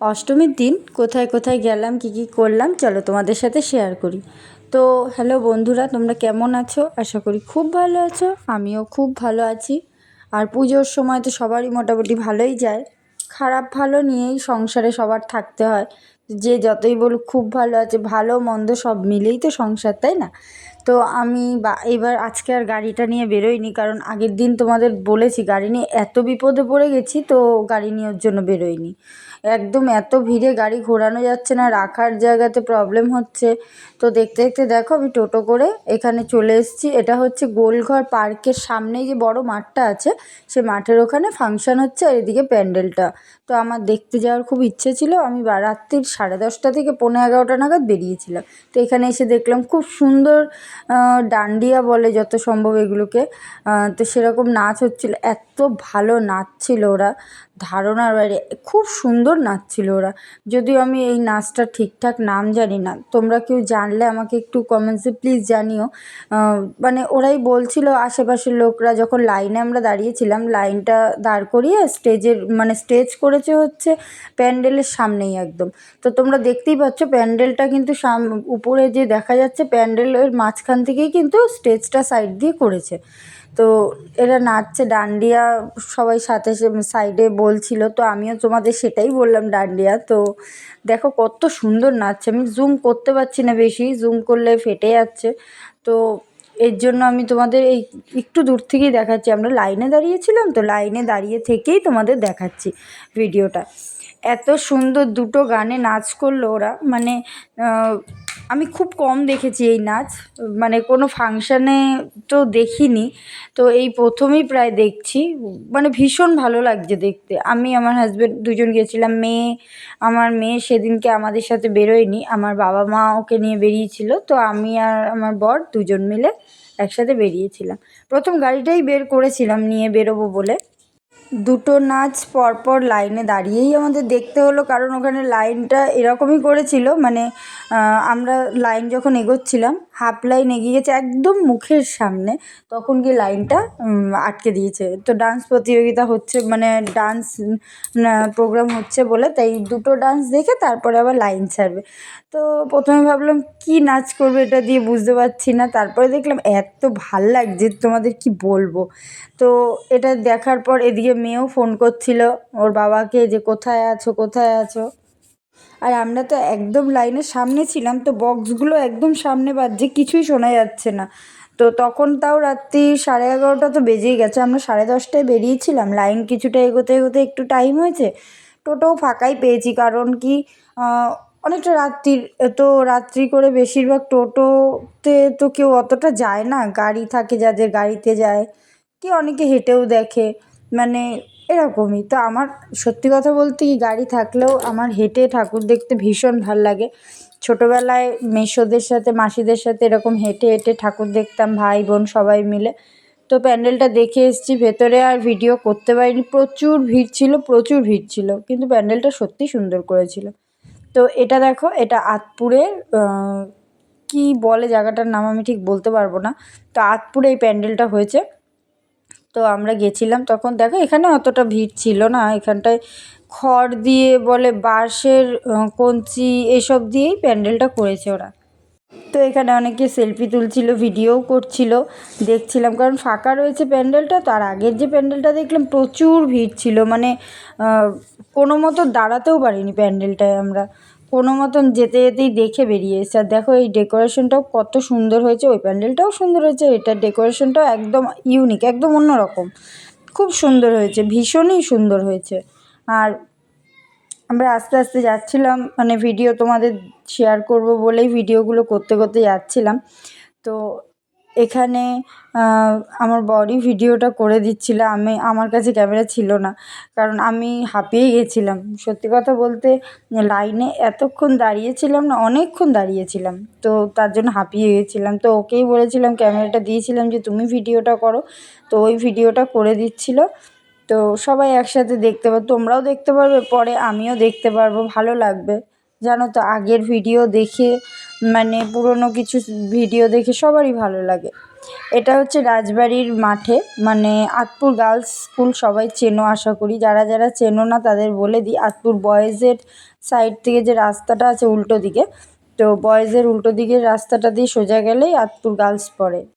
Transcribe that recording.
অষ্টমীর দিন কোথায় কোথায় গেলাম কী কী করলাম চলো তোমাদের সাথে শেয়ার করি। তো হ্যালো বন্ধুরা, তোমরা কেমন আছো? আশা করি খুব ভালো আছো, আমিও খুব ভালো আছি। আর পুজোর সময় তো সবারই মোটামুটি ভালোই যায়। খারাপ ভালো নিয়েই সংসারে সবার থাকতে হয়। যে যতই বলুক খুব ভালো আছে, ভালো মন্দ সব মিলেই তো সংসার, তাই না? তো আমি এবার আজকে আর গাড়িটা নিয়ে বেরোইনি, কারণ আগের দিন তোমাদের বলেছি গাড়ি নিয়ে এত বিপদে পড়ে গেছি, তো গাড়ি নেওয়ার জন্য বেরোইনি। একদম এত ভিড়ে গাড়ি ঘোরানো যাচ্ছে না, রাখার জায়গাতে প্রবলেম হচ্ছে। তো দেখতে দেখতে দেখো আমি টোটো করে এখানে চলে এসেছি। এটা হচ্ছে গোলঘর পার্কের সামনেই যে বড় মাঠটা আছে, সে মাঠের ওখানে ফাংশন হচ্ছে, আর এদিকে প্যান্ডেলটা। তো আমার দেখতে যাওয়ার খুব ইচ্ছে ছিল। আমি রাত্রির 10:30 থেকে 11:45 নাগাদ বেরিয়েছিলাম। তো এখানে এসে দেখলাম খুব সুন্দর ডান্ডিয়া বলে যত সম্ভব এগুলোকে। তো সেরকম নাচ হচ্ছিল, এত ভালো নাচছিল ওরা, ধারণার বাইরে। খুব সুন্দর নাচছিল ওরা। যদিও আমি এই নাচটার ঠিকঠাক নাম জানি না, তোমরা কেউ জানলে আমাকে একটু কমেন্টসে প্লিজ জানিও। মানে ওরাই বলছিল, আশেপাশের লোকরা, যখন লাইনে আমরা দাঁড়িয়েছিলাম, লাইনটা দাঁড় করিয়ে স্টেজের মানে স্টেজ করেছে হচ্ছে প্যান্ডেলের সামনেই একদম। তো তোমরা দেখতেই পাচ্ছ প্যান্ডেলটা কিন্তু উপরে যে দেখা যাচ্ছে, প্যান্ডেলের মাঝখান থেকেই কিন্তু স্টেজটা সাইড দিয়ে করেছে। তো এরা নাচছে ডান্ডিয়া, সবাই সাথে সাইডে বলছিল, তো আমিও তোমাদের সেটাই বললাম ডান্ডিয়া। তো দেখো কত সুন্দর নাচছে, আমি জুম করতে পারছি না, বেশি জুম করলে ফেটে যাচ্ছে। তো এর জন্য আমি তোমাদের এই একটু দূর থেকেই দেখাচ্ছি। আমরা লাইনে দাঁড়িয়েছিলাম, তো লাইনে দাঁড়িয়ে থেকেই তোমাদের দেখাচ্ছি ভিডিওটা। এত সুন্দর দুটো গানে নাচ করলো ওরা, মানে আমি খুব কম দেখেছি এই নাচ, মানে কোনো ফাংশানে তো দেখিনি। তো এই প্রথমেই প্রায় দেখছি, মানে ভীষণ ভালো লাগছে দেখতে। আমি আমার হাজব্যান্ড দুজন গেছিলাম। আমার মেয়ে সেদিনকে আমাদের সাথে বেরোয়নি, আমার বাবা মা ওকে নিয়ে বেরিয়েছিল। তো আমি আর আমার বর দুজন মিলে একসাথে বেরিয়েছিলাম। প্রথম গাড়িটাই বের করেছিলাম নিয়ে বেরোবো বলে। দুটো নাচ পরপর লাইনে দাঁড়িয়েই আমাদের দেখতে হলো, কারণ ওখানে লাইনটা এরকমই করেছিল, মানে আমরা লাইন যখন এগোচ্ছিলাম, হাফ লাইন এগিয়ে গেছে একদম মুখের সামনে, তখন গিয়ে লাইনটা আটকে দিয়েছে। তো ডান্স প্রতিযোগিতা হচ্ছে, মানে ডান্স প্রোগ্রাম হচ্ছে বলে, তাই দুটো ডান্স দেখে তারপরে আবার লাইন ছাড়বে। তো প্রথমে ভাবলাম কি নাচ করবে, এটা দিয়ে বুঝতে পারছি না। তারপরে দেখলাম এত ভাল লাগছে তোমাদের কি বলবো। তো এটা দেখার পর এদিকে মেয়েও ফোন করছিল ওর বাবাকে, যে কোথায় আছো কোথায় আছো। আর আমরা তো একদম লাইনের সামনে ছিলাম, তো বক্সগুলো একদম সামনে বাজছে, কিছুই শোনা যাচ্ছে না। তো তখন তাও রাত্রি 11:30 তো বেজেই গেছে। আমরা 10:30টায় বেরিয়েছিলাম, লাইন কিছুটা এগোতে এগোতে একটু টাইম হয়েছে। টোটোও ফাঁকাই পেয়েছি, কারণ কি অনেকটা রাত্রির, তো রাত্রি করে বেশিরভাগ টোটোতে তো কেউ অতটা যায় না, গাড়ি থাকে যাদের গাড়িতে যায়, কি অনেকে হেঁটেও দেখে, মানে এরকমই। তো আমার সত্যি কথা বলতে কি, গাড়ি থাকলেও আমার হেঁটে ঠাকুর দেখতে ভীষণ ভাল লাগে। ছোটোবেলায় মেসোদের সাথে মাসিদের সাথে এরকম হেঁটে হেঁটে ঠাকুর দেখতাম, ভাই বোন সবাই মিলে। তো প্যান্ডেলটা দেখে এসেছি, ভেতরে আর ভিডিও করতে পারিনি, প্রচুর ভিড় ছিল, প্রচুর ভিড় ছিল, কিন্তু প্যান্ডেলটা সত্যি সুন্দর করেছিল। তো এটা দেখো, এটা আঁতপুরের কি বলে জায়গাটার নাম আমি ঠিক বলতে পারবো না। তো আঁতপুরে এই প্যান্ডেলটা হয়েছে। তো আমরা গেছিলাম তখন, দেখো এখানে অতটা ভিড় ছিল না, এখানটায় খড় দিয়ে বলে বাঁশের কঞ্চি এসব দিয়েই প্যান্ডেলটা করেছে ওরা। তো এখানে অনেকে সেলফি তুলছিল, ভিডিওও করছিল, দেখছিলাম, কারণ ফাঁকা রয়েছে প্যান্ডেলটা। তার আগের যে প্যান্ডেলটা দেখলাম প্রচুর ভিড় ছিল, মানে কোনো মতো দাঁড়াতেও পারিনি প্যান্ডেলটায় আমরা, কোনো মতন যেতে যেতেই দেখে বেরিয়ে এসেছি। আর দেখো এই ডেকোরেশনটাও কত সুন্দর হয়েছে, ওই প্যান্ডেলটাও সুন্দর হয়েছে, এটার ডেকোরেশনটাও একদম ইউনিক, একদম অন্যরকম, খুব সুন্দর হয়েছে, ভীষণই সুন্দর হয়েছে। আর আমরা আস্তে আস্তে যাচ্ছিলাম, মানে ভিডিও তোমাদের শেয়ার করব বলেই ভিডিওগুলো করতে করতে যাচ্ছিলাম। তো এখানে আমার বরই ভিডিওটা করে দিচ্ছিল, আমার কাছে ক্যামেরা ছিল না, কারণ আমি হাঁপিয়ে গেছিলাম। সত্যি কথা বলতে লাইনে এতক্ষণ দাঁড়িয়েছিলাম না, অনেকক্ষণ দাঁড়িয়েছিলাম, তো তার জন্য হাঁপিয়ে গেছিলাম। তো ওকেই বলেছিলাম, ক্যামেরাটা দিয়েছিলাম যে তুমি ভিডিওটা করো, তো ওই ভিডিওটা করে দিচ্ছিল। তো সবাই একসাথে দেখতে পারো, তোমরাও দেখতে পারবে পরে, আমিও দেখতে পারবো, ভালো লাগবে। জানো তো আগের ভিডিও দেখে, মানে পুরনো কিছু ভিডিও দেখে সবারই ভালো লাগে। এটা হচ্ছে রাজবাড়ির মাঠে, মানে আঁতপুর গার্লস স্কুল সবাই চেনো আশা করি। যারা যারা চেনো না তাদের বলে দিই, আঁতপুর বয়েজের সাইড থেকে যে রাস্তাটা আছে উল্টো দিকে, তো বয়েজের উল্টো দিকের রাস্তাটা দিয়ে সোজা গেলেই আঁতপুর গার্লস পড়ে।